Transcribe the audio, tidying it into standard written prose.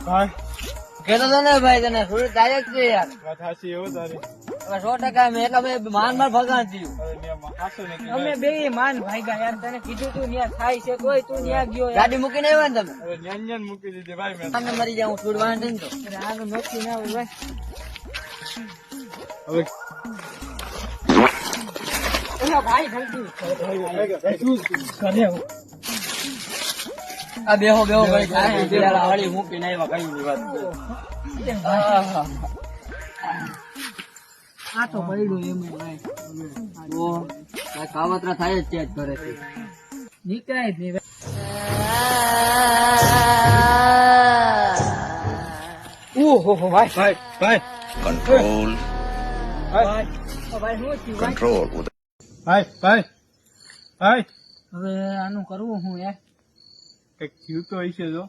ભાઈ કેતો તો ને ભાઈ તને સુરત જાય જ છે યાર. વાત હાચી એવું તારી. હવે 100% મેં એટલે મેં માન ભગાડ દીધું. અરે ને હાસુ ને અમે બે માન ભાગ્યા યાર, તને કીધું તું ન્યા થાય છે તોય તું ન્યા ગયો યાર. ગાડી મૂકીને આવ્યા ને તમે. અરે ન્યાન મૂકી દીધી ભાઈ મેં. તમને મરી જાવ છોડવા ને તો. અરે આનું નક્કી ના હોય ભાઈ. હવે ઓલા ભાઈ જલ્દી કરે હું. આ બેહો ભાઈ થાય પેલા હળી મૂકીને આવ્યા કઈ ની વાત. આહા. આ તો પડ્યું એમ ભાઈ તો આ કાવતરા થાય જ છે જ ઘરે. નીકળાય જ નહીં ઓહો ભાઈ ભાઈ ભાઈ Control. ભાઈ ભાઈ શું થયું ભાઈ? Control. ભાઈ ભાઈ ભાઈ હવે આનું કરવું હું યાર. કઈક થયું તો હશે જો.